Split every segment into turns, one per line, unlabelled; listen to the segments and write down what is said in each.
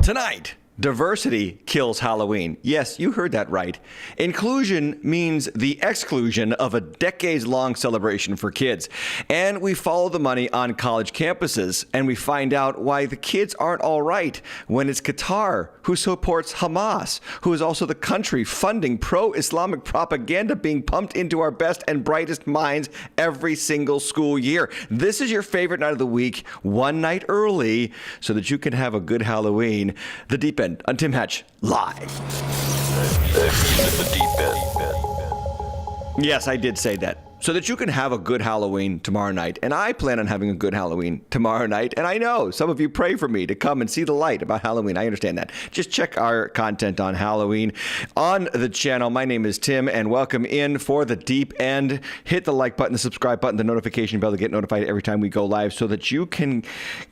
Tonight, diversity kills Halloween. Yes, you heard that right. Inclusion means the exclusion of a decades-long celebration for kids. And we follow the money on college campuses, and we find out why the kids aren't all right when it's Qatar who supports Hamas, who is also the country funding pro-Islamic propaganda being pumped into our best and brightest minds every single school year. This is your favorite night of the week, one night early, so that you can have a good Halloween. The Deep End on Tim Hatch live. The Deep End. Yes, I did say that. So that you can have a good Halloween tomorrow night. And I plan on having a good Halloween tomorrow night. And I know some of you pray for me to come and see the light about Halloween. I understand that. Just check our content on Halloween on the channel. My name is Tim, and welcome in for the Deep End. Hit the like button, the subscribe button, the notification bell to get notified every time we go live so that you can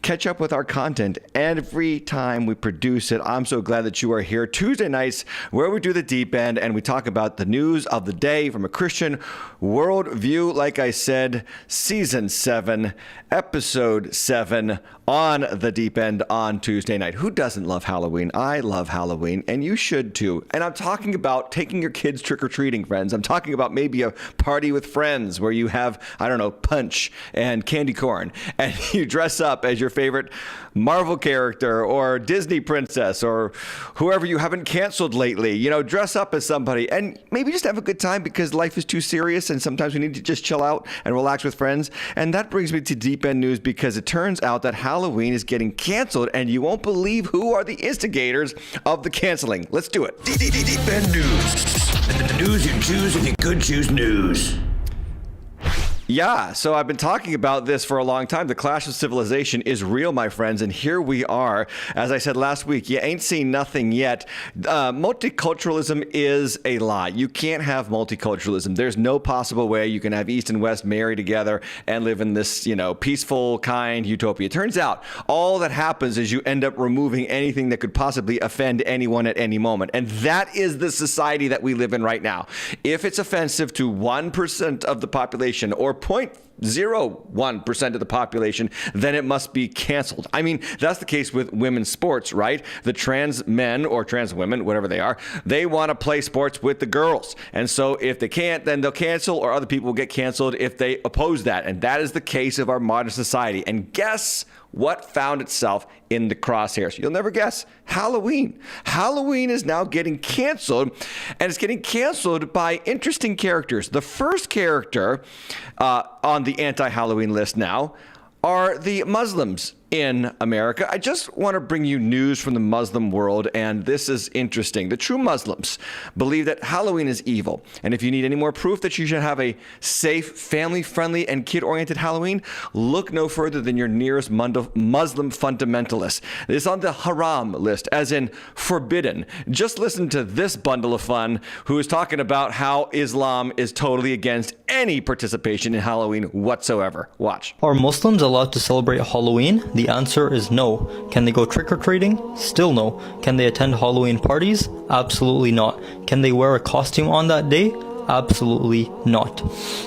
catch up with our content every time we produce it. I'm so glad that you are here. Tuesday nights where we do the Deep End and we talk about the news of the day from a Christian world view. Like I said, season 7, episode 7 on the Deep End on Tuesday night. Who doesn't love Halloween? I love Halloween, and you should too. And I'm talking about taking your kids trick-or-treating, friends. I'm talking about maybe a party with friends where you have, I don't know, punch and candy corn, and you dress up as your favorite Marvel character or Disney princess or whoever you haven't canceled lately. You know, dress up as somebody and maybe just have a good time because life is too serious and sometimes we need to just chill out and relax with friends. And that brings me to Deep End News, because it turns out that Halloween is getting canceled, and you won't believe who are the instigators of the canceling. Let's do it.
Deep End News. The news you choose if you could choose news.
Yeah, so I've been talking about this for a long time. The clash of civilization is real, my friends, and here we are. As I said last week, you ain't seen nothing yet. Multiculturalism is a lie. You can't have multiculturalism. There's no possible way you can have East and West marry together and live in this, peaceful, kind utopia. It turns out all that happens is you end up removing anything that could possibly offend anyone at any moment. And that is the society that we live in right now. If it's offensive to 1% of the population or 0.01% of the population, then it must be canceled. I mean, that's the case with women's sports, right? The trans men or trans women, whatever they are, they want to play sports with the girls. And so if they can't, then they'll cancel, or other people will get canceled if they oppose that. And that is the case of our modern society. And guess what found itself in the crosshairs? You'll never guess. Halloween. Halloween is now getting canceled, and it's getting canceled by interesting characters. The first character on the anti-Halloween list now are the Muslims in America. I just want to bring you news from the Muslim world, and this is interesting. The true Muslims believe that Halloween is evil, and if you need any more proof that you should have a safe, family-friendly, and kid-oriented Halloween, look no further than your nearest Muslim fundamentalist. It's on the haram list, as in forbidden. Just listen to this bundle of fun who is talking about how Islam is totally against any participation in Halloween whatsoever. Watch.
Are Muslims allowed to celebrate Halloween? The answer is no. Can they go trick-or-treating? Still no. Can they attend Halloween parties? Absolutely not. Can they wear a costume on that day? Absolutely not.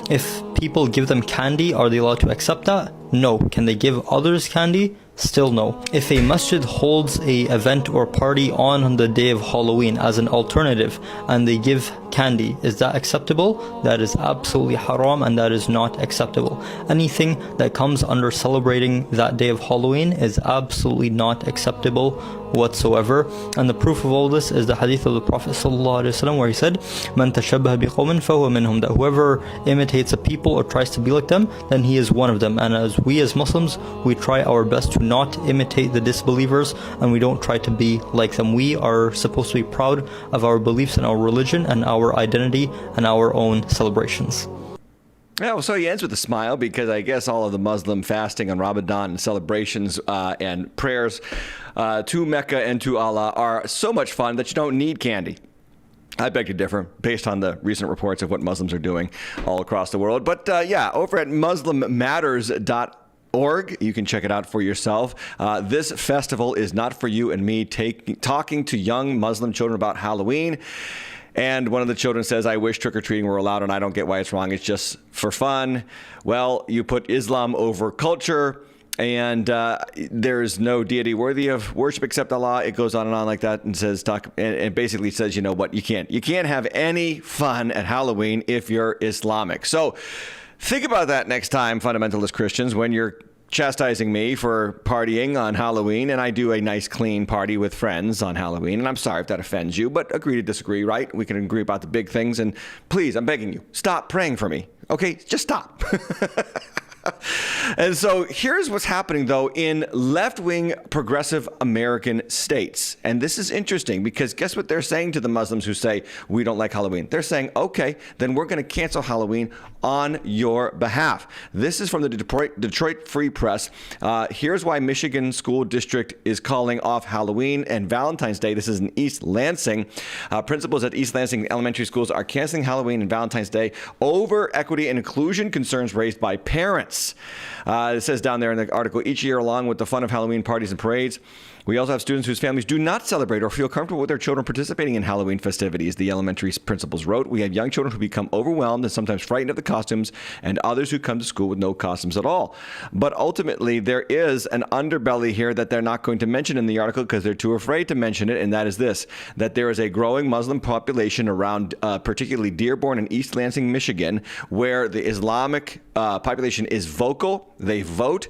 If people give them candy, are they allowed to accept that? No. Can they give others candy? Still no. If a masjid holds a event or party on the day of Halloween as an alternative and they give candy, is that acceptable? That is absolutely haram, and that is not acceptable. Anything that comes under celebrating that day of Halloween is absolutely not acceptable whatsoever. And the proof of all this is the hadith of the Prophet ﷺ, where he said, "Man tashabbaha biqawmin fahuwa minhum," that whoever imitates a people or tries to be like them, then he is one of them. And as Muslims, we try our best to not imitate the disbelievers, and we don't try to be like them. We are supposed to be proud of our beliefs and our religion and our identity and our own celebrations.
Yeah, well, so he ends with a smile, because I guess all of the Muslim fasting and Ramadan and celebrations and prayers to Mecca and to Allah are so much fun that you don't need candy. I beg to differ, based on the recent reports of what Muslims are doing all across the world. But over at muslimmatters.org, you can check it out for yourself. This festival is not for you and me. Talking to young Muslim children about Halloween. And one of the children says, "I wish trick-or-treating were allowed, and I don't get why it's wrong. It's just for fun." Well, you put Islam over culture, and there's no deity worthy of worship except Allah. It goes on and on like that, and says and basically says, you know what, you can't have any fun at Halloween if you're Islamic. So think about that next time, fundamentalist Christians, when you're chastising me for partying on Halloween, and I do a nice clean party with friends on Halloween, and I'm sorry if that offends you, but agree to disagree, right? We can agree about the big things, and please, I'm begging you, stop praying for me, okay? Just stop. And so here's what's happening, though, in left-wing progressive American states. And this is interesting because guess what they're saying to the Muslims who say, we don't like Halloween? They're saying, okay, then we're going to cancel Halloween on your behalf. This is from the Detroit Free Press. Here's why Michigan School District is calling off Halloween and Valentine's Day. This is in East Lansing. Principals at East Lansing elementary schools are canceling Halloween and Valentine's Day over equity and inclusion concerns raised by parents. It says down there in the article, each year along with the fun of Halloween parties and parades, we also have students whose families do not celebrate or feel comfortable with their children participating in Halloween festivities, the elementary principals wrote. We have young children who become overwhelmed and sometimes frightened of the costumes, and others who come to school with no costumes at all. But ultimately, there is an underbelly here that they're not going to mention in the article because they're too afraid to mention it, and that is this, that there is a growing Muslim population around particularly Dearborn and East Lansing, Michigan, where the Islamic population is vocal. They vote.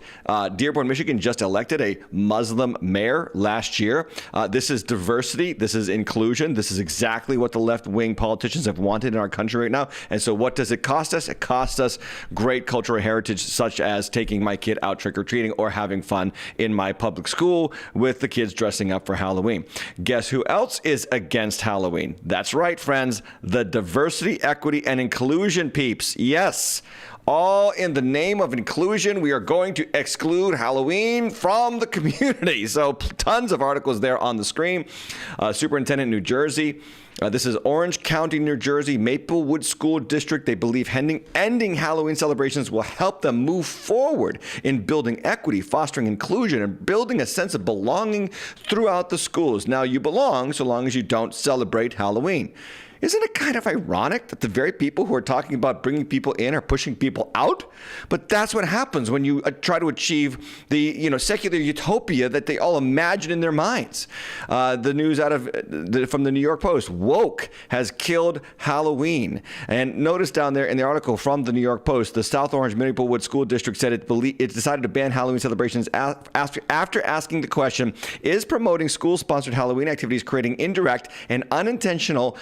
Dearborn, Michigan just elected a Muslim mayor last year. This is diversity. This is inclusion. This is exactly what the left-wing politicians have wanted in our country right now. And so what does it cost us? It costs us great cultural heritage, such as taking my kid out trick-or-treating or having fun in my public school with the kids dressing up for Halloween. Guess who else is against Halloween? That's right, friends. The diversity, equity, and inclusion peeps. Yes. All in the name of inclusion, we are going to exclude Halloween from the community. So tons of articles there on the screen. Superintendent, New Jersey. This is Orange County, New Jersey, Maplewood School District. They believe ending Halloween celebrations will help them move forward in building equity, fostering inclusion, and building a sense of belonging throughout the schools. Now, you belong so long as you don't celebrate Halloween. Isn't it kind of ironic that the very people who are talking about bringing people in are pushing people out? But that's what happens when you try to achieve the secular utopia that they all imagine in their minds. The news from the New York Post: woke has killed Halloween. And notice down there in the article from the New York Post, the South Orange Maplewood School District said it decided to ban Halloween celebrations after asking the question: is promoting school-sponsored Halloween activities creating indirect and unintentional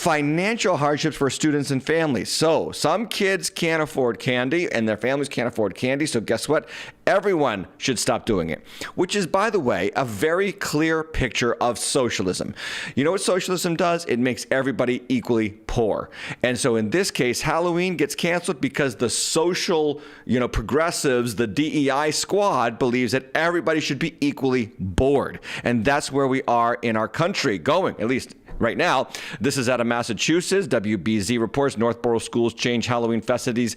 financial hardships for students and families? So some kids can't afford candy and their families can't afford candy. So guess what? Everyone should stop doing it, which is, by the way, a very clear picture of socialism. You know what socialism does? It makes everybody equally poor. And so in this case, Halloween gets canceled because the social, progressives, the DEI squad believes that everybody should be equally bored. And that's where we are in our country going, at least right now. This is out of Massachusetts. WBZ reports Northborough schools change Halloween festivities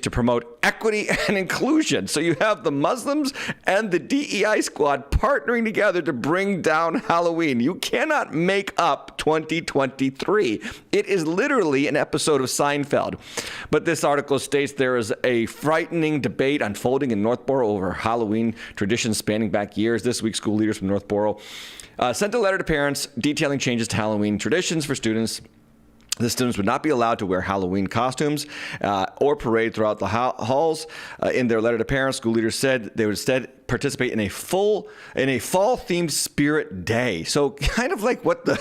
to promote equity and inclusion. So you have the Muslims and the DEI squad partnering together to bring down Halloween. You cannot make up 2023. It is literally an episode of Seinfeld. But this article states there is a frightening debate unfolding in Northborough over Halloween traditions spanning back years. This week, school leaders from Northborough sent a letter to parents detailing changes to Halloween traditions for students. The students would not be allowed to wear Halloween costumes or parade throughout the halls. In their letter to parents, school leaders said they would instead participate in a fall-themed spirit day. So kind of like what the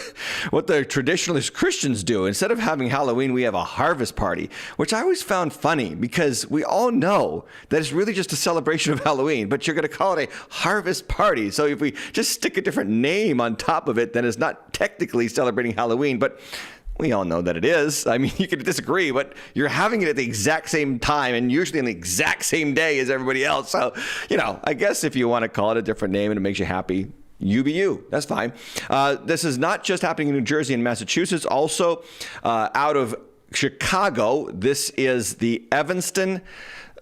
traditionalist Christians do. Instead of having Halloween, we have a harvest party, which I always found funny because we all know that it's really just a celebration of Halloween, but you're going to call it a harvest party. So if we just stick a different name on top of it, then it's not technically celebrating Halloween, but we all know that it is. I mean, you could disagree, but you're having it at the exact same time and usually on the exact same day as everybody else. So, I guess if you want to call it a different name and it makes you happy, you be you. That's fine. This is not just happening in New Jersey and Massachusetts. Also, out of Chicago, this is the Evanston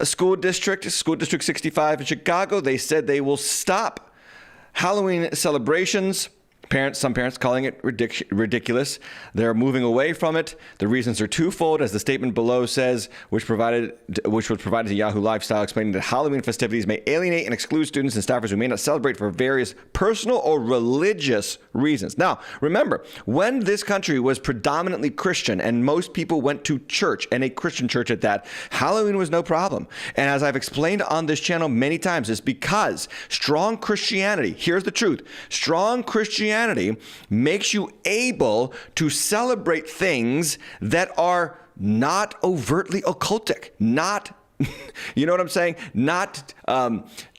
School District 65 in Chicago. They said they will stop Halloween celebrations Some parents calling it ridiculous. They're moving away from it. The reasons are twofold, as the statement below says, which was provided to Yahoo Lifestyle, explaining that Halloween festivities may alienate and exclude students and staffers who may not celebrate for various personal or religious reasons. Now, remember, when this country was predominantly Christian and most people went to church, and a Christian church at that, Halloween was no problem. And as I've explained on this channel many times, it's because strong Christianity, here's the truth, strong Christianity makes you able to celebrate things that are not overtly occultic, not, you know what I'm saying? Not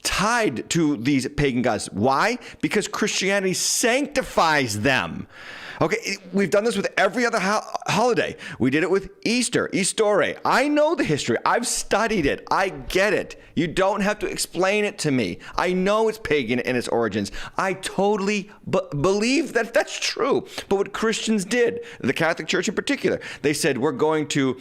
tied to these pagan gods. Why? Because Christianity sanctifies them. Okay, we've done this with every other holiday. We did it with Easter, Eastore. I know the history. I've studied it. I get it. You don't have to explain it to me. I know it's pagan in its origins. I totally believe that that's true. But what Christians did, the Catholic Church in particular, they said, we're going to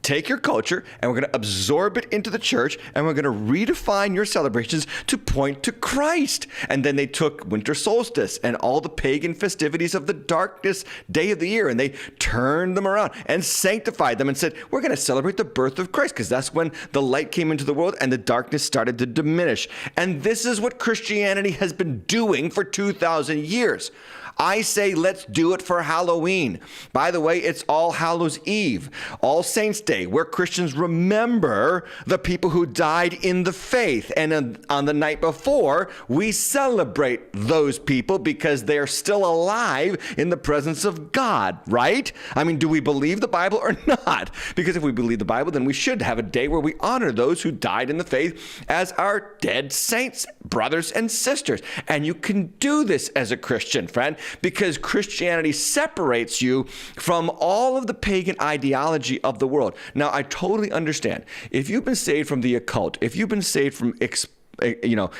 take your culture and we're going to absorb it into the church and we're going to redefine your celebrations to point to Christ. And then they took winter solstice and all the pagan festivities of the darkest day of the year and they turned them around and sanctified them and said, we're going to celebrate the birth of Christ because that's when the light came into the world and the darkness started to diminish. And this is what Christianity has been doing for 2,000 years. I say let's do it for Halloween. By the way, it's All Hallows Eve, All Saints Day, where Christians remember the people who died in the faith. And on the night before, we celebrate those people because they're still alive in the presence of God, right? I mean, do we believe the Bible or not? Because if we believe the Bible, then we should have a day where we honor those who died in the faith as our dead saints, brothers and sisters. And you can do this as a Christian, friend, because Christianity separates you from all of the pagan ideology of the world. Now, I totally understand. If you've been saved from the occult, if you've been saved from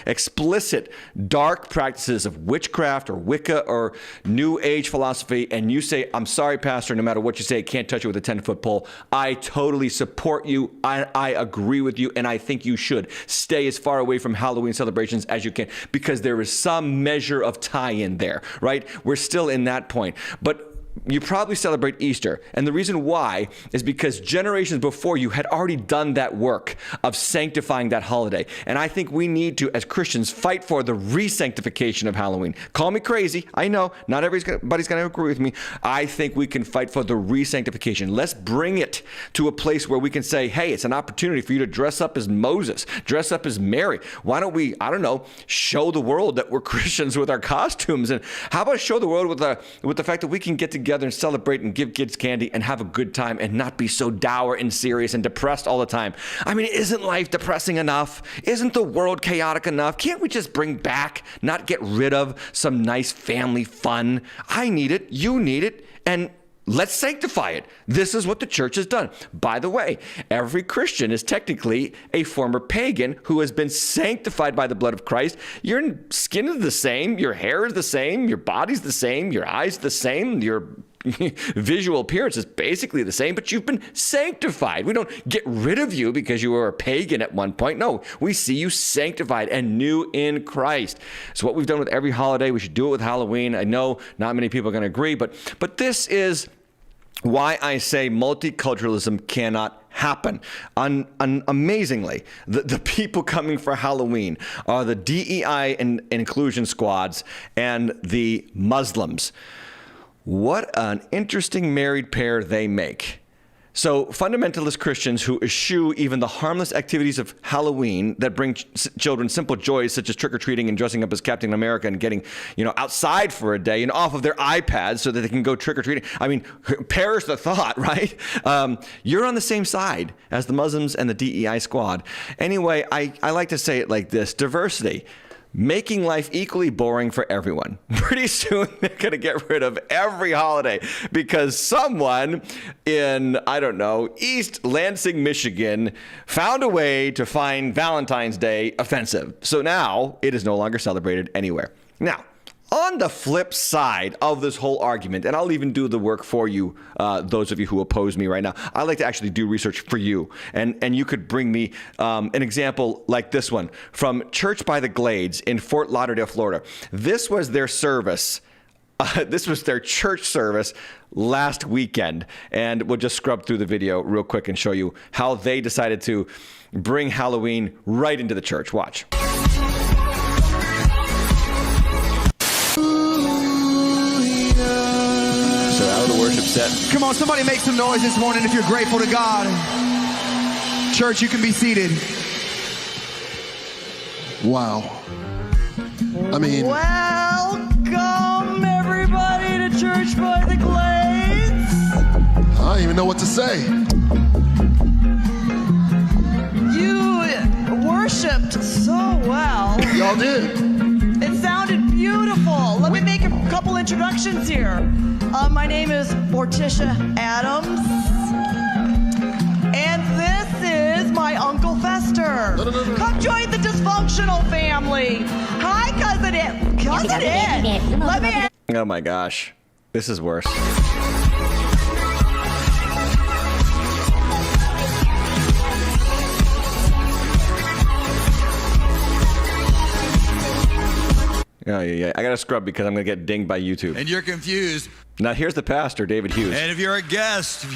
explicit dark practices of witchcraft or Wicca or New Age philosophy, and you say, I'm sorry, Pastor, no matter what you say, I can't touch it with a 10-foot pole, I totally support you. I agree with you, and I think you should stay as far away from Halloween celebrations as you can, because there is some measure of tie-in there, right? We're still in that point. But you probably celebrate Easter. And the reason why is because generations before you had already done that work of sanctifying that holiday. And I think we need to, as Christians, fight for the re-sanctification of Halloween. Call me crazy. I know not everybody's going to agree with me. I think we can fight for the re-sanctification. Let's bring it to a place where we can say, hey, it's an opportunity for you to dress up as Moses, dress up as Mary. Why don't we, I don't know, show the world that we're Christians with our costumes? And how about show the world with the fact that we can get together and celebrate and give kids candy and have a good time and not be so dour and serious and depressed all the time. I mean, isn't life depressing enough? Isn't the world chaotic enough? Can't we just bring back, not get rid of, some nice family fun? I need it. You need it. And let's sanctify it. This is what the church has done. By the way, every Christian is technically a former pagan who has been sanctified by the blood of Christ. Your skin is the same. Your hair is the same. Your body's the same. Your eyes the same. Your visual appearance is basically the same, but you've been sanctified. We don't get rid of you because you were a pagan at one point. No, we see you sanctified and new in Christ. So what we've done with every holiday, we should do it with Halloween. I know not many people are going to agree, but this is why I say multiculturalism cannot happen. Amazingly, the people coming for Halloween are the DEI and inclusion squads and the Muslims. What an interesting married pair they make. So fundamentalist Christians who eschew even the harmless activities of Halloween that bring children simple joys such as trick-or-treating and dressing up as Captain America and getting, outside for a day and off of their iPads so that they can go trick-or-treating. I mean, perish the thought, right? You're on the same side as the Muslims and the DEI squad. Anyway, I like to say it like this: diversity. Making life equally boring for everyone. Pretty soon they're going to get rid of every holiday because someone in, East Lansing, Michigan found a way to find Valentine's Day offensive. So now it is no longer celebrated anywhere. Now, on the flip side of this whole argument, and I'll even do the work for you, those of you who oppose me right now, I like to actually do research for you. And you could bring me an example like this one from Church by the Glades in Fort Lauderdale, Florida. This was their service This was their church service last weekend. And we'll just scrub through the video real quick and show you how they decided to bring Halloween right into the church. Watch. So out of the worship set.
Come on, somebody make some noise this morning if you're grateful to God. Church, you can be seated.
Wow. I mean,
welcome everybody to Church by the Glades.
I don't even know what to say.
You worshipped so well.
Y'all did.
It sounded beautiful. Let me make a couple introductions here. My name is Morticia Adams. And this is my Uncle Fester.
No.
Come join the dysfunctional family. Hi, Cousin Ed. Cousin Ed. Let me...
Oh my gosh. This is worse. Yeah. I gotta scrub because I'm gonna get dinged by YouTube.
And you're confused.
Now here's the pastor, David Hughes.
And if you're a guest,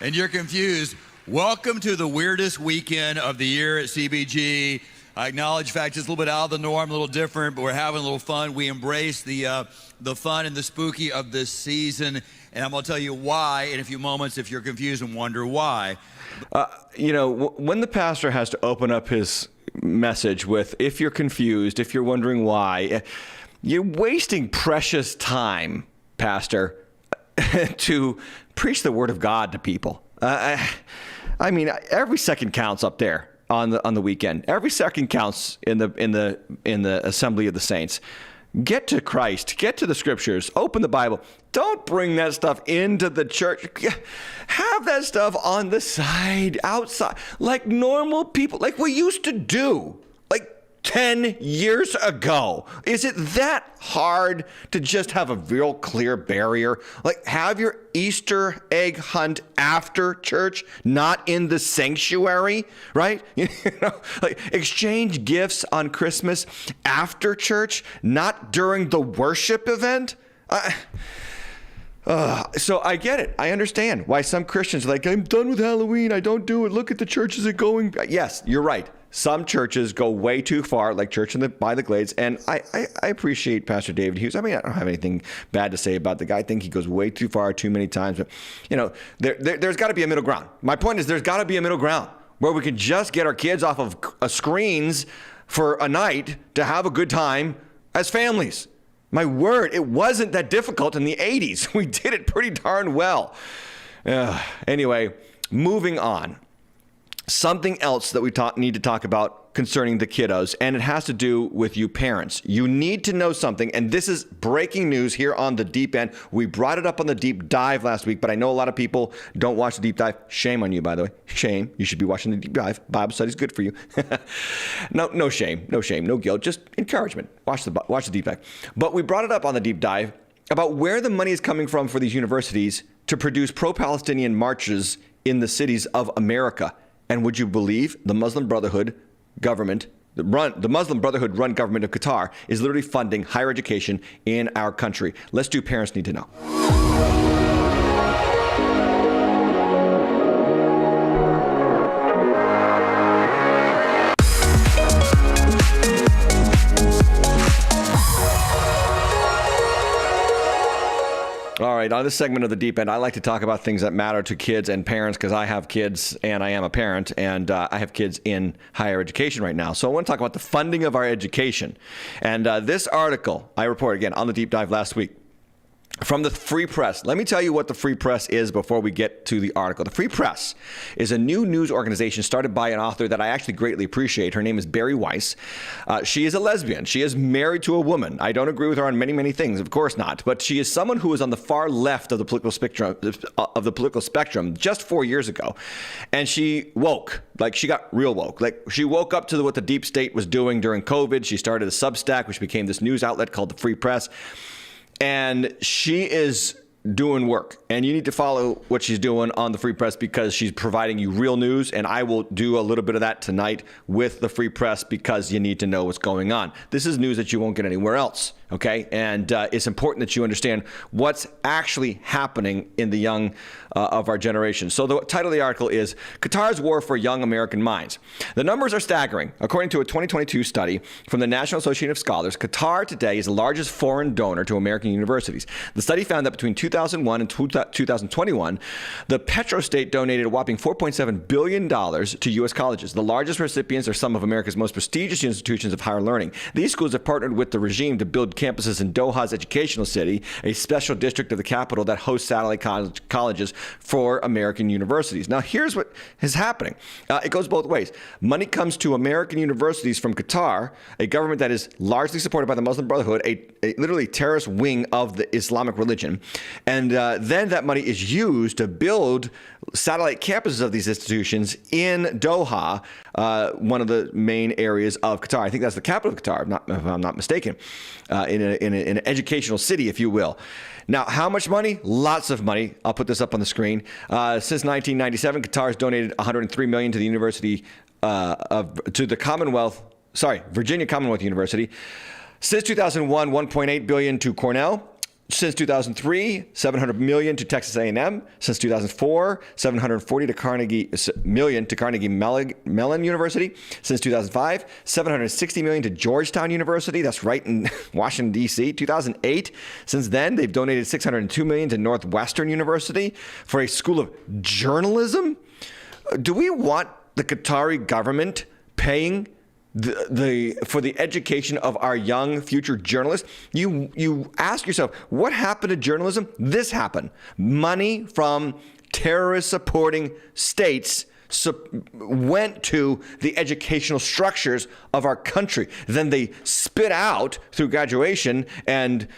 and you're confused, welcome to the weirdest weekend of the year at CBG. I acknowledge the fact it's a little bit out of the norm, a little different, but we're having a little fun. We embrace the fun and the spooky of this season, and I'm going to tell you why in a few moments if you're confused and wonder why.
When the pastor has to open up his message with, if you're confused, if you're wondering why, you're wasting precious time, Pastor, to preach the word of God to people. I mean, every second counts up there on the weekend. Every second counts in the assembly of the saints. Get to Christ. Get to the scriptures. Open the Bible. Don't bring that stuff into the church. Have that stuff on the side, outside, like normal people, like we used to do, like 10 years ago. Is it that hard to just have a real clear barrier? Like, have your Easter egg hunt after church, not in the sanctuary, right? Like exchange gifts on Christmas after church, not during the worship event. So I get it. I understand why some Christians are like, I'm done with Halloween. I don't do it. Look at the churches are going. Yes, you're right. Some churches go way too far, like Church by the Glades, and I appreciate Pastor David Hughes. I mean, I don't have anything bad to say about the guy. I think he goes way too far too many times. But, there's got to be a middle ground. My point is there's got to be a middle ground where we can just get our kids off of screens for a night to have a good time as families. My word, it wasn't that difficult in the 80s. We did it pretty darn well. Anyway, moving on. Something else that we need to talk about concerning the kiddos, and it has to do with you parents. You need to know something, and this is breaking news here on the Deep End. We brought it up on the Deep Dive last week, but I know a lot of people don't watch the Deep Dive. Shame on you, by the way. Shame. You should be watching the Deep Dive. Bible study's good for you. No shame, no guilt, just encouragement. Watch the Deep Dive. But we brought it up on the Deep Dive about where the money is coming from for these universities to produce pro-Palestinian marches in the cities of America. And would you believe the Muslim Brotherhood government, the Muslim Brotherhood run government of Qatar is literally funding higher education in our country? Let's do Parents Need to Know. All right, on this segment of the Deep End, I like to talk about things that matter to kids and parents because I have kids and I am a parent, and I have kids in higher education right now. So I want to talk about the funding of our education. And this article I reported, again, on the Deep Dive last week, from the Free Press. Let me tell you what the Free Press is before we get to the article. The Free Press is a new news organization started by an author that I actually greatly appreciate. Her name is Bari Weiss. She is a lesbian. She is married to a woman. I don't agree with her on many, many things, of course not. But she is someone who is on the far left of the political spectrum just 4 years ago. And she woke. Like, she got real woke. Like, she woke up to what the deep state was doing during COVID. She started a Substack, which became this news outlet called the Free Press. And she is doing work, and you need to follow what she's doing on the Free Press because she's providing you real news, and I will do a little bit of that tonight with the Free Press because you need to know what's going on. This is news that you won't get anywhere else, okay? And it's important that you understand what's actually happening in the young of our generation. So the title of the article is Qatar's War for Young American Minds. The numbers are staggering. According to a 2022 study from the National Association of Scholars, Qatar today is the largest foreign donor to American universities. The study found that between 2001 and 2021, the petrostate donated a whopping $4.7 billion to U.S. colleges. The largest recipients are some of America's most prestigious institutions of higher learning. These schools have partnered with the regime to build campuses in Doha's Educational City, a special district of the capital that hosts satellite colleges for American universities. Now, here's what is happening. It goes both ways. Money comes to American universities from Qatar, a government that is largely supported by the Muslim Brotherhood, a literally terrorist wing of the Islamic religion. And then that money is used to build satellite campuses of these institutions in Doha, one of the main areas of Qatar. I think that's the capital of Qatar, if I'm not mistaken, in an educational city, if you will. Now, how much money? Lots of money. I'll put this up on the screen. Since 1997, Qatar has donated $103 million to the University Virginia Commonwealth University. Since 2001, $1.8 billion to Cornell. Since 2003, $700 million to Texas A&M. Since 2004, $740 million to Carnegie Mellon University. Since 2005, $760 million to Georgetown University. That's right in Washington, D.C. 2008. Since then, they've donated $602 million to Northwestern University for a school of journalism. Do we want the Qatari government paying for the education of our young future journalists? You ask yourself, what happened to journalism? This happened. Money from terrorist supporting states went to the educational structures of our country. Then they spit out through graduation and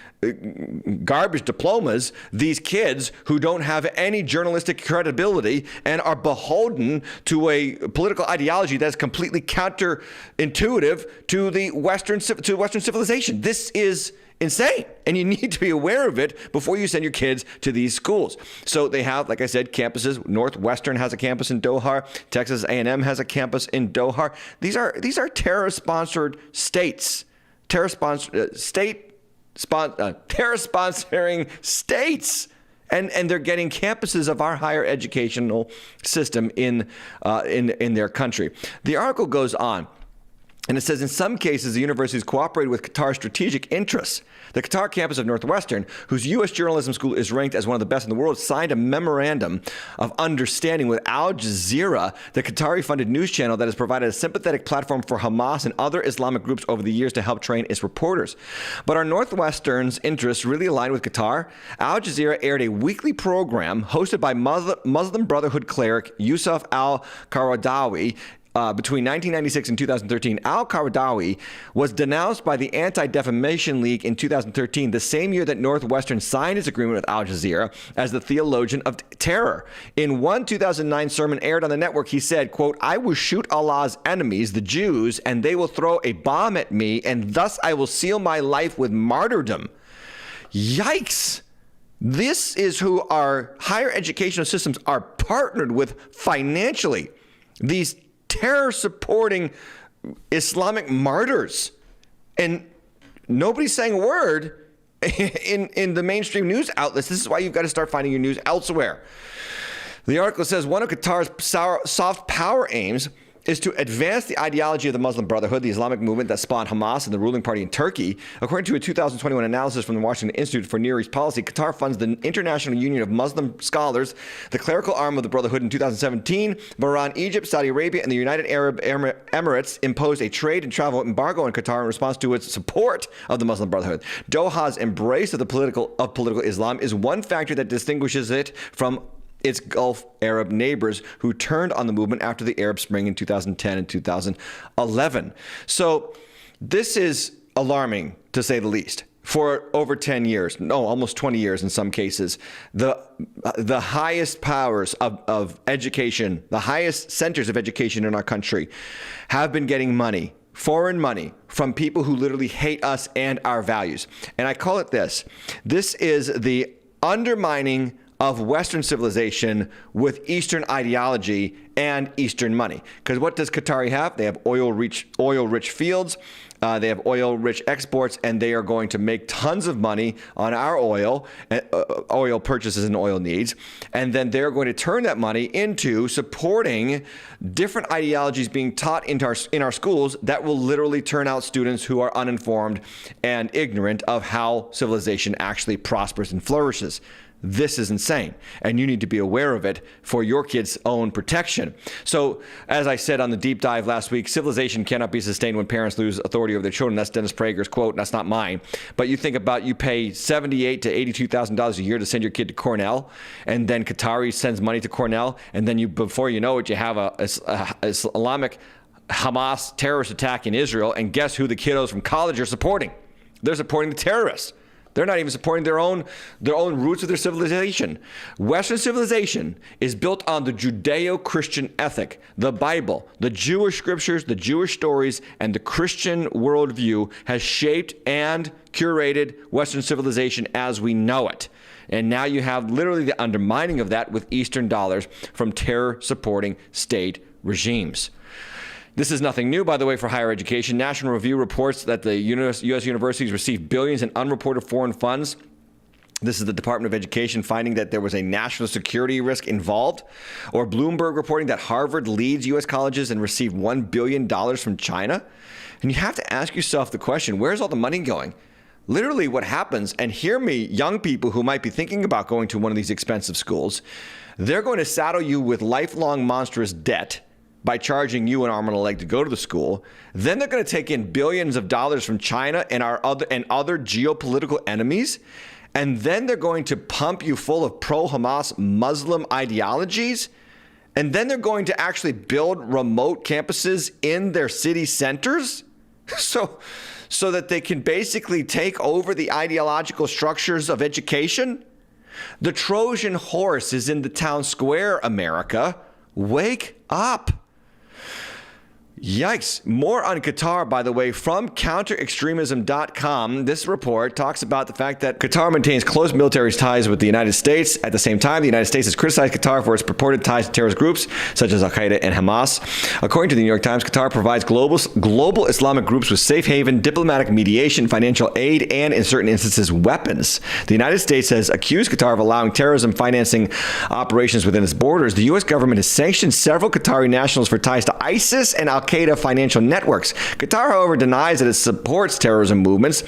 garbage diplomas these kids who don't have any journalistic credibility and are beholden to a political ideology that's completely counterintuitive to the Western civilization. This is insane, and you need to be aware of it before you send your kids to these schools. So they have, like I said, campuses. Northwestern has a campus in Doha. Texas A&M has a campus in Doha. These are terror-sponsored states, terror-sponsoring states, and they're getting campuses of our higher educational system in their country. The article goes on. And it says, in some cases, the universities cooperated with Qatar's strategic interests. The Qatar campus of Northwestern, whose U.S. journalism school is ranked as one of the best in the world, signed a memorandum of understanding with Al Jazeera, the Qatari-funded news channel that has provided a sympathetic platform for Hamas and other Islamic groups over the years to help train its reporters. But are Northwestern's interests really aligned with Qatar? Al Jazeera aired a weekly program hosted by Muslim Brotherhood cleric Yusuf al-Qaradawi. Between 1996 and 2013, al-Qaradawi was denounced by the Anti-Defamation League in 2013, the same year that Northwestern signed its agreement with Al Jazeera as the theologian of terror. In one 2009 sermon aired on the network, he said, quote, "I will shoot Allah's enemies, the Jews, and they will throw a bomb at me, and thus I will seal my life with martyrdom." Yikes! This is who our higher educational systems are partnered with financially. These terror-supporting Islamic martyrs. And nobody's saying a word in the mainstream news outlets. This is why you've got to start finding your news elsewhere. The article says one of Qatar's soft power aims is to advance the ideology of the Muslim Brotherhood, the Islamic movement that spawned Hamas and the ruling party in Turkey. According to a 2021 analysis from the Washington Institute for Near East Policy, Qatar funds the International Union of Muslim Scholars, the clerical arm of the Brotherhood. In 2017, Bahrain, Egypt, Saudi Arabia, and the United Arab Emirates imposed a trade and travel embargo on Qatar in response to its support of the Muslim Brotherhood. Doha's embrace of political Islam is one factor that distinguishes it from its Gulf Arab neighbors who turned on the movement after the Arab Spring in 2010 and 2011. So this is alarming, to say the least. For over 10 years, no, almost 20 years in some cases, the highest powers of education, the highest centers of education in our country have been getting money, foreign money, from people who literally hate us and our values. And I call it this. This is the undermining of Western civilization with Eastern ideology and Eastern money. Because what does Qatar have? They have oil-rich fields. They have oil-rich exports, and they are going to make tons of money on our oil purchases and oil needs. And then they're going to turn that money into supporting different ideologies being taught in our schools that will literally turn out students who are uninformed and ignorant of how civilization actually prospers and flourishes. This is insane, and you need to be aware of it for your kids' own protection. So, as I said on the deep dive last week, civilization cannot be sustained when parents lose authority over their children. That's Dennis Prager's quote, and that's not mine. But you think about, you pay $78,000 to $82,000 a year to send your kid to Cornell, and then Qatari sends money to Cornell, and then before you know it, you have a Islamic Hamas terrorist attack in Israel, and guess who the kiddos from college are supporting? They're supporting the terrorists. They're not even supporting their own roots of their civilization. Western civilization is built on the Judeo-Christian ethic, the Bible, the Jewish scriptures, the Jewish stories, and the Christian worldview has shaped and curated Western civilization as we know it. And now you have literally the undermining of that with Eastern dollars from terror-supporting state regimes. This is nothing new, by the way, for higher education. National Review reports that the U.S. universities receive billions in unreported foreign funds. This is the Department of Education finding that there was a national security risk involved. Or Bloomberg reporting that Harvard leads U.S. colleges and received $1 billion from China. And you have to ask yourself the question, where's all the money going? Literally what happens, and hear me, young people who might be thinking about going to one of these expensive schools, they're going to saddle you with lifelong monstrous debt by charging you an arm and a leg to go to the school. Then they're going to take in billions of dollars from China and other geopolitical enemies. And then they're going to pump you full of pro-Hamas Muslim ideologies. And then they're going to actually build remote campuses in their city centers. So that they can basically take over the ideological structures of education. The Trojan horse is in the town square, America. Wake up. Yikes. More on Qatar, by the way, from counterextremism.com. This report talks about the fact that Qatar maintains close military ties with the United States. At the same time, the United States has criticized Qatar for its purported ties to terrorist groups such as Al-Qaeda and Hamas. According to the New York Times, Qatar provides global Islamic groups with safe haven, diplomatic mediation, financial aid, and in certain instances, weapons. The United States has accused Qatar of allowing terrorism financing operations within its borders. The U.S. government has sanctioned several Qatari nationals for ties to ISIS and Al-Qaeda financial networks. Qatar, however, denies that it supports terrorism movements.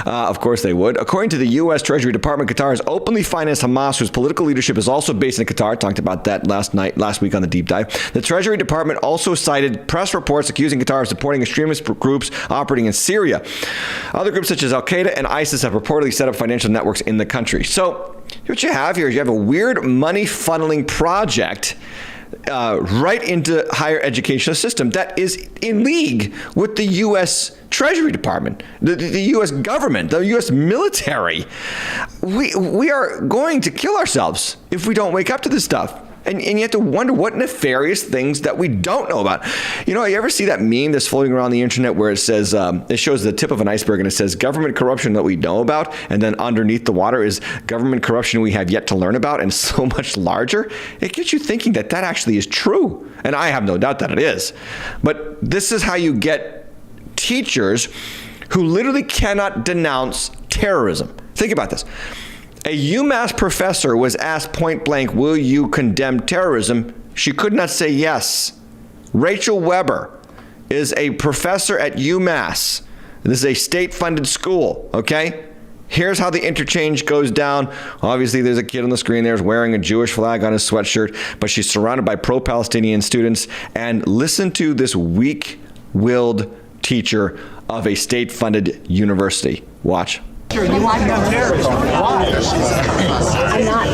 Of course they would. According to the U.S. Treasury Department, Qatar has openly financed Hamas, whose political leadership is also based in Qatar. Talked about that last week on the deep dive. The Treasury Department also cited press reports accusing Qatar of supporting extremist groups operating in Syria. Other groups such as Al-Qaeda and ISIS have reportedly set up financial networks in the country. So what you have here is you have a weird money funneling project right into higher educational system that is in league with the U.S. Treasury Department, the U.S. government, the U.S. military. We are going to kill ourselves if we don't wake up to this stuff. And you have to wonder what nefarious things that we don't know about. You know, you ever see that meme that's floating around the internet where it says, it shows the tip of an iceberg and it says government corruption that we know about, and then underneath the water is government corruption we have yet to learn about, and so much larger? It gets you thinking that that actually is true. And I have no doubt that it is. But this is how you get teachers who literally cannot denounce terrorism. Think about this. A UMass professor was asked point blank, will you condemn terrorism? She could not say yes. Rachel Weber is a professor at UMass. This is a state-funded school, okay? Here's how the interchange goes down. Obviously, there's a kid on the screen there wearing a Jewish flag on his sweatshirt, but she's surrounded by pro-Palestinian students. And listen to this weak-willed teacher of a state-funded university. Watch.
You want to know terrorism. Why? I'm not.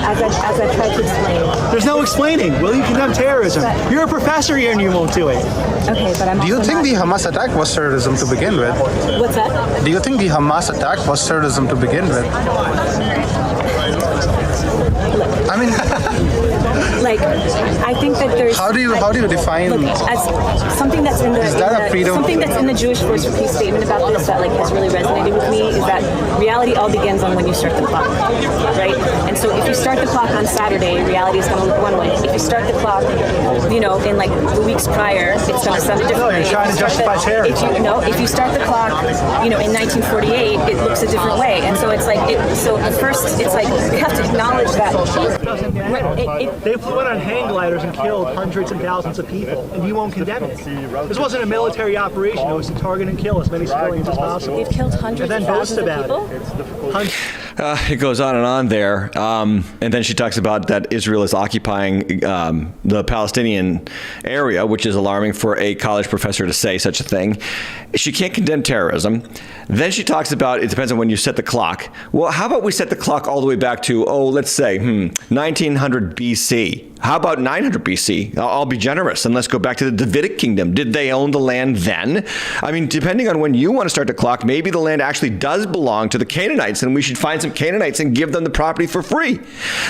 As I tried to explain.
There's no explaining. Will you condemn terrorism? You're a professor here and you won't do it.
Okay, but I'm.
Do you think the Hamas attack was terrorism to begin with?
What's that?
Do you think the Hamas attack was terrorism to begin with? I mean,
like, I think that there's.
How do you define?
Look, as something that's in the, something that's in the Jewish Voice for Peace statement about this that like has really resonated with me is that reality all begins on when you start the clock, right? And so if you start the clock on Saturday, reality is going to look one way. If you start the clock, you know, in like the weeks prior, it's going to sound different.
You're trying to justify terror.
If you start the clock, you know, in 1948, it looks a different way. And so it's like, so at first, it's like you have to acknowledge that.
They flew in on hang gliders and killed hundreds and thousands of people, and you won't condemn it. This wasn't a military operation. It was to target and kill as many civilians as possible.
They've killed hundreds of thousands of people?
It goes on and on there. And then she talks about that Israel is occupying the Palestinian area, which is alarming for a college professor to say such a thing. She can't condemn terrorism. Then she talks about it depends on when you set the clock. Well, how about we set the clock all the way back to, let's say, 1900 BC. How about 900 BC? I'll be generous, and let's go back to the Davidic kingdom. Did they own the land then? I mean, depending on when you want to start the clock, maybe the land actually does belong to the Canaanites, and we should find some Canaanites and give them the property for free.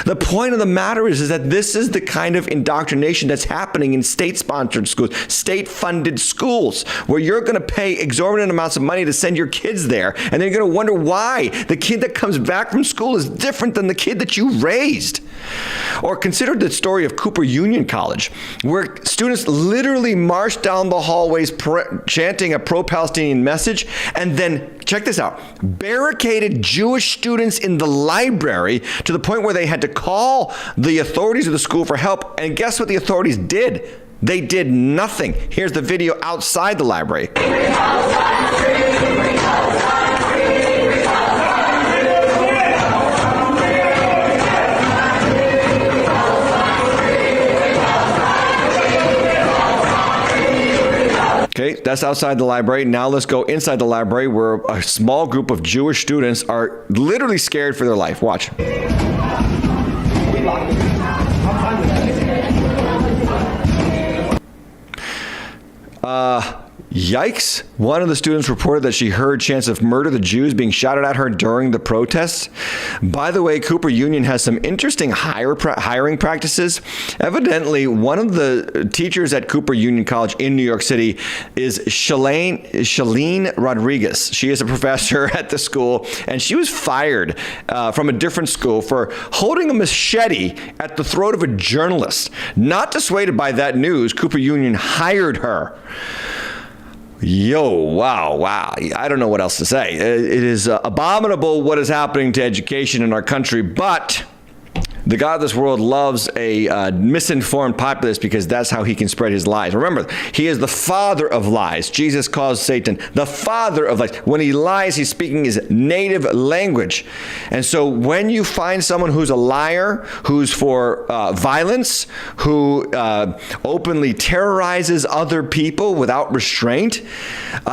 The point of the matter is that this is the kind of indoctrination that's happening in state-sponsored schools, state-funded schools, where you're going to pay exorbitant amounts of money to send your kids there, and then you're going to wonder why the kid that comes back from school is different than the kid that you raised. Or consider the story of Cooper Union College, where students literally marched down the hallways chanting a pro-Palestinian message, and then, check this out, barricaded Jewish students in the library to the point where they had to call the authorities of the school for help. And guess what the authorities did? They did nothing. Here's the video outside the library. Okay, that's outside the library. Now let's go inside the library where a small group of Jewish students are literally scared for their life. Watch. Yikes. One of the students reported that she heard chants of murder the Jews being shouted at her during the protests. By the way, Cooper Union has some interesting hiring practices. Evidently, one of the teachers at Cooper Union College in New York City is Shalene Rodriguez. She is a professor at the school, and she was fired from a different school for holding a machete at the throat of a journalist. Not dissuaded by that news, Cooper Union hired her. Wow. I don't know what else to say. It is abominable what is happening to education in our country, but the God of this world loves a misinformed populace because that's how he can spread his lies. Remember, he is the father of lies. Jesus calls Satan the father of lies. When he lies, he's speaking his native language. And so when you find someone who's a liar, who's for violence, who openly terrorizes other people without restraint,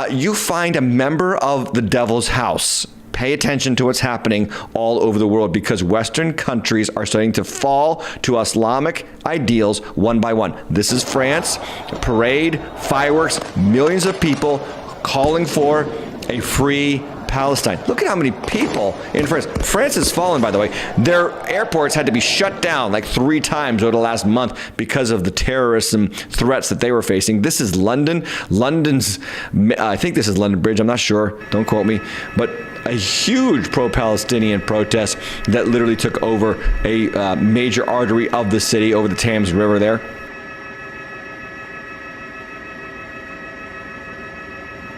you find a member of the devil's house. Pay attention to what's happening all over the world because Western countries are starting to fall to Islamic ideals one by one. This is France, parade, fireworks, millions of people calling for a free Palestine. Look at how many people in France. France has fallen, by the way. Their airports had to be shut down like 3 times over the last month because of the terrorism threats that they were facing. This is London. I think this is London Bridge. I'm not sure. Don't quote me. But a huge pro-Palestinian protest that literally took over a major artery of the city over the Thames River there.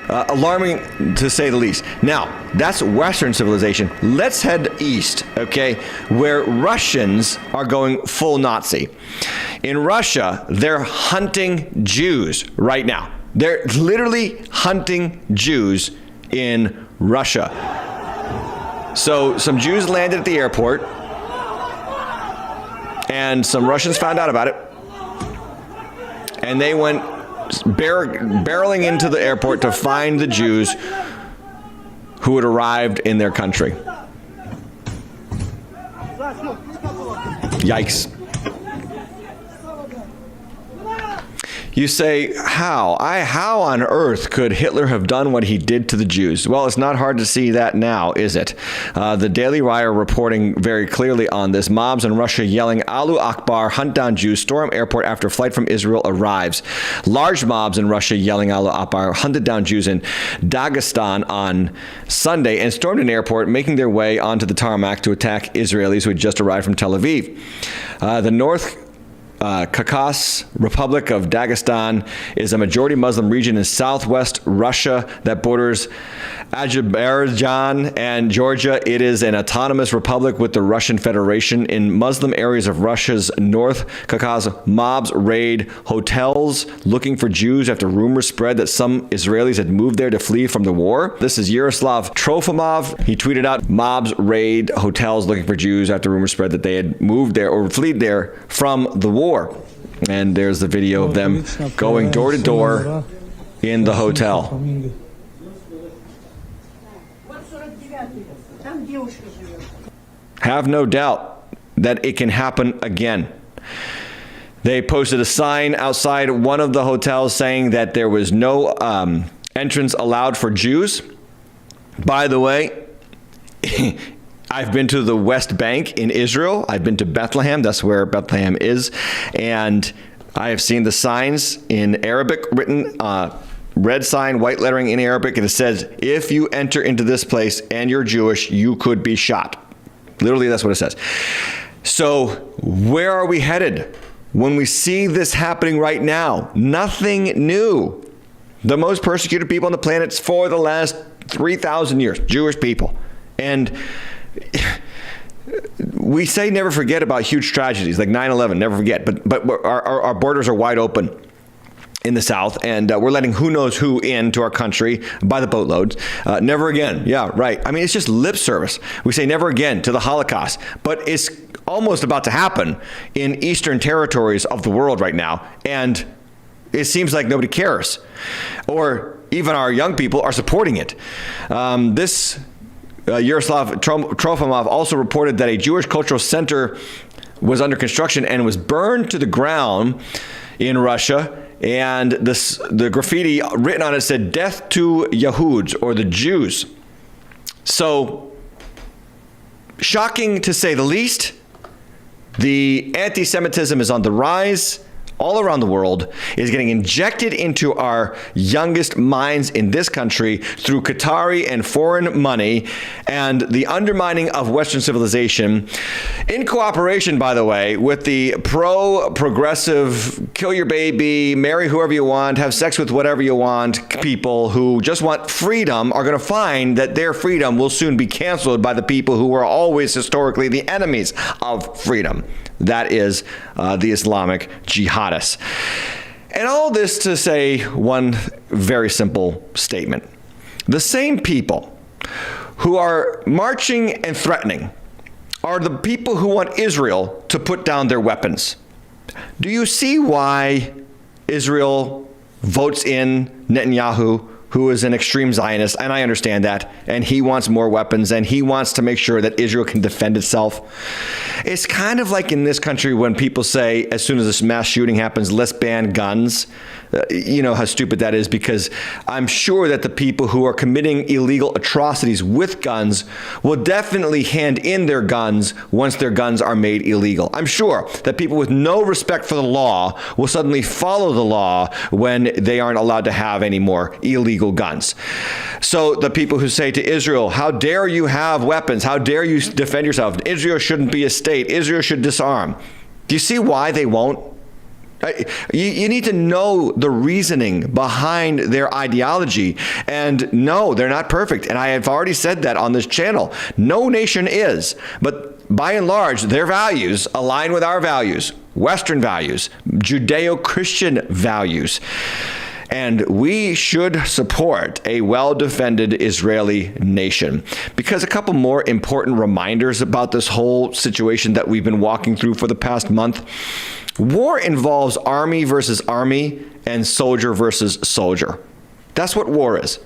Alarming to say the least. Now, that's Western civilization. Let's head east, okay, where Russians are going full Nazi. In Russia, they're hunting Jews right now. They're literally hunting Jews in Russia. So some Jews landed at the airport, and some Russians found out about it, and they went barreling into the airport to find the Jews who had arrived in their country. Yikes. You say, how? How on earth could Hitler have done what he did to the Jews? Well, it's not hard to see that now, is it? The Daily Wire reporting very clearly on this. Mobs in Russia yelling, Allahu Akbar, hunt down Jews, storm airport after flight from Israel arrives. Large mobs in Russia yelling Allahu Akbar hunted down Jews in Dagestan on Sunday and stormed an airport, making their way onto the tarmac to attack Israelis who had just arrived from Tel Aviv. The North Caucasus Republic of Dagestan is a majority Muslim region in southwest Russia that borders Azerbaijan and Georgia. It is an autonomous republic with the Russian Federation. In Muslim areas of Russia's North Caucasus, mobs raid hotels looking for Jews after rumors spread that some Israelis had moved there to flee from the war. This is Yaroslav Trofimov. He tweeted out, mobs raid hotels looking for Jews after rumors spread that they had moved there or fled there from the war. And there's the video of them going door to door in the hotel. Have no doubt that it can happen again. They posted a sign outside one of the hotels saying that there was no entrance allowed for Jews. By the way, I've been to the West Bank in Israel. I've been to Bethlehem. That's where Bethlehem is. And I have seen the signs in Arabic written, red sign, white lettering in Arabic. And it says, if you enter into this place and you're Jewish, you could be shot. Literally, that's what it says. So where are we headed when we see this happening right now? Nothing new. The most persecuted people on the planet for the last 3,000 years, Jewish people. And we say never forget about huge tragedies like 9/11, never forget, but our borders are wide open in the South, and we're letting who knows who into our country by the boatloads. Never again. Yeah, right. I mean, it's just lip service. We say never again to the Holocaust, but it's almost about to happen in eastern territories of the world right now, and it seems like nobody cares, or even our young people are supporting it. Yaroslav Trofimov also reported that a Jewish cultural center was under construction and was burned to the ground in Russia. And the graffiti written on it said, "Death to Yahuds," or the Jews. So, shocking to say the least. The anti-Semitism is on the rise all around the world, is getting injected into our youngest minds in this country through Qatari and foreign money and the undermining of Western civilization, in cooperation, by the way, with the pro-progressive, kill your baby, marry whoever you want, have sex with whatever you want people who just want freedom are going to find that their freedom will soon be canceled by the people who were always historically the enemies of freedom. That is the Islamic jihadists. And all this to say one very simple statement. The same people who are marching and threatening are the people who want Israel to put down their weapons. Do you see why Israel votes in Netanyahu, who is an extreme Zionist? And I understand that. And he wants more weapons, and he wants to make sure that Israel can defend itself. It's kind of like in this country when people say, as soon as this mass shooting happens, let's ban guns. You know how stupid that is, because I'm sure that the people who are committing illegal atrocities with guns will definitely hand in their guns once their guns are made illegal. I'm sure that people with no respect for the law will suddenly follow the law when they aren't allowed to have any more illegal guns. So the people who say to Israel, how dare you have weapons? How dare you defend yourself? Israel shouldn't be a state. Israel should disarm. Do you see why they won't? You need to know the reasoning behind their ideology. And no, they're not perfect. And I have already said that on this channel. No nation is. But by and large, their values align with our values, Western values, Judeo-Christian values. And we should support a well-defended Israeli nation. Because a couple more important reminders about this whole situation that we've been walking through for the past month. War involves army versus army and soldier versus soldier. That's what war is.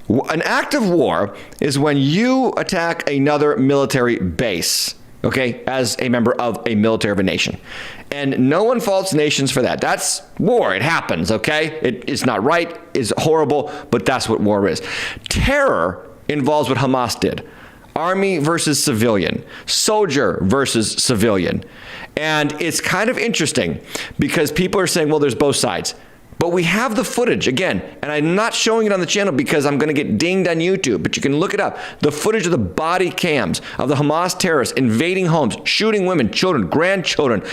An act of war is when you attack another military base okay, as a member of a military of a nation. And no one faults nations for that. That's war. It happens, okay? It's not right. It's horrible, but that's what war is. Terror involves what Hamas did. Army versus civilian, soldier versus civilian. And it's kind of interesting because people are saying, well, there's both sides. But we have the footage, again, and I'm not showing it on the channel because I'm going to get dinged on YouTube, but you can look it up. The footage of the body cams of the Hamas terrorists invading homes, shooting women, children, grandchildren.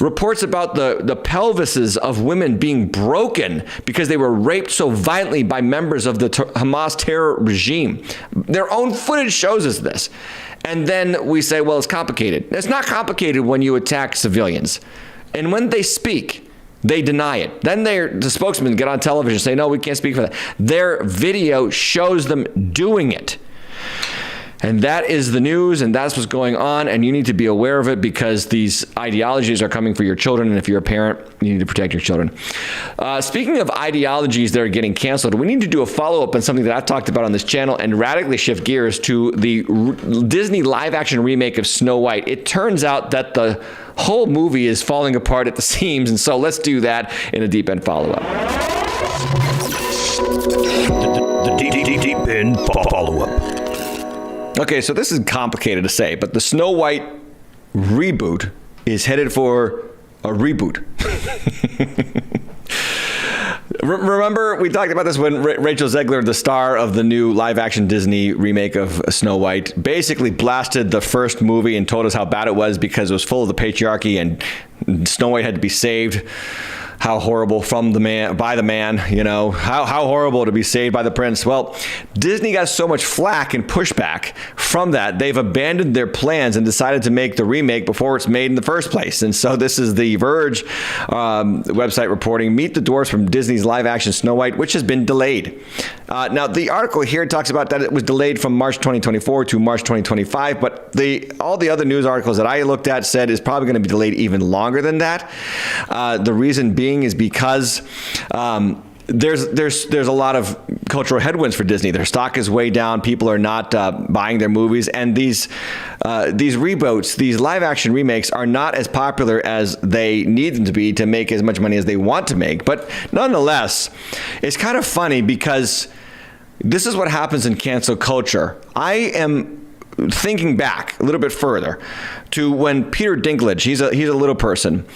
Reports about the pelvises of women being broken because they were raped so violently by members of the Hamas terror regime. Their own footage shows us this. And then we say, well, it's complicated. It's not complicated when you attack civilians. And when they speak, they deny it. Then the spokesmen get on television and say, no, we can't speak for that. Their video shows them doing it. And that is the news, and that's what's going on, and you need to be aware of it because these ideologies are coming for your children, and if you're a parent, you need to protect your children. Speaking of ideologies that are getting canceled, we need to do a follow-up on something that I've talked about on this channel and radically shift gears to the Disney live-action remake of Snow White. It turns out that the whole movie is falling apart at the seams, and so let's do that in a deep end follow-up.
The deep end follow-up.
Okay, so this is complicated to say, but the Snow White reboot is headed for a reboot. Remember, we talked about this when Rachel Zegler, the star of the new live-action Disney remake of Snow White, basically blasted the first movie and told us how bad it was because it was full of the patriarchy and Snow White had to be saved. How horrible from the man, by the man, you know, how horrible to be saved by the prince. Well, Disney got so much flack and pushback from that, they've abandoned their plans and decided to make the remake before it's made in the first place. And so this is the Verge website reporting, Meet the Dwarfs from Disney's live-action Snow White, which has been delayed. Now, the article here talks about that it was delayed from March 2024 to March 2025, but all the other news articles that I looked at said it's probably going to be delayed even longer than that. The reason being is because there's a lot of cultural headwinds for Disney. Their stock is way down. People are not buying their movies, and these reboots, these live-action remakes, are not as popular as they need them to be to make as much money as they want to make. But nonetheless, it's kind of funny because this is what happens in cancel culture. I am thinking back a little bit further to when Peter Dinklage, he's a little person,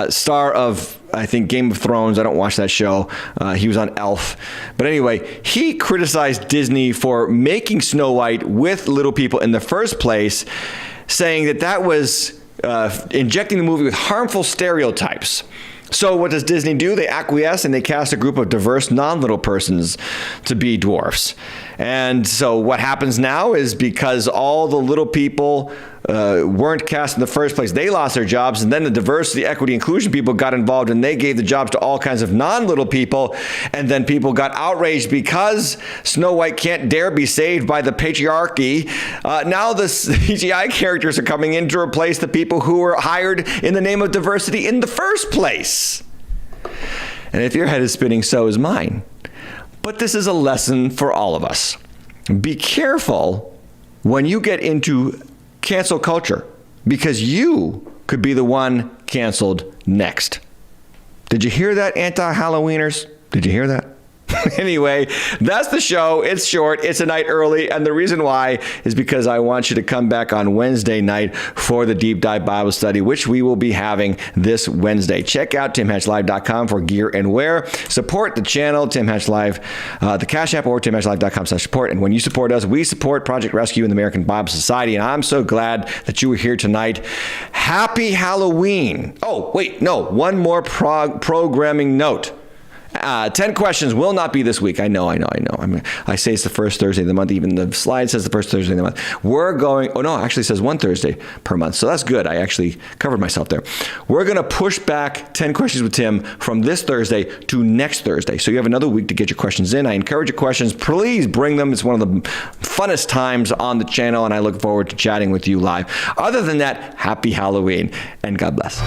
star of, I think, Game of Thrones. I don't watch that show. He was on Elf. But anyway, he criticized Disney for making Snow White with little people in the first place, saying that was injecting the movie with harmful stereotypes. So what does Disney do? They acquiesce and they cast a group of diverse non-little persons to be dwarfs. And so what happens now is because all the little people weren't cast in the first place, they lost their jobs, and then the diversity, equity, inclusion people got involved and they gave the jobs to all kinds of non-little people, and then people got outraged because Snow White can't dare be saved by the patriarchy. Now the CGI characters are coming in to replace the people who were hired in the name of diversity in the first place. And if your head is spinning, so is mine. But this is a lesson for all of us. Be careful when you get into cancel culture, because you could be the one canceled next. Did you hear that, anti-Halloweeners? Did you hear that? Anyway, that's the show. It's short. It's a night early. And the reason why is because I want you to come back on Wednesday night for the Deep Dive Bible Study, which we will be having this Wednesday. Check out timhatchlive.com for gear and wear. Support the channel, Tim Hatch Live, the Cash App, or timhatchlive.com/support. And when you support us, we support Project Rescue and the American Bible Society. And I'm so glad that you were here tonight. Happy Halloween. Oh, wait, no, one more programming note. 10 questions will not be this week. I know. I say it's the first Thursday of the month. Even the slide says the first Thursday of the month. We're going, actually it says one Thursday per month. So that's good. I actually covered myself there. We're going to push back 10 questions with Tim from this Thursday to next Thursday. So you have another week to get your questions in. I encourage your questions. Please bring them. It's one of the funnest times on the channel, and I look forward to chatting with you live. Other than that, happy Halloween, and God bless.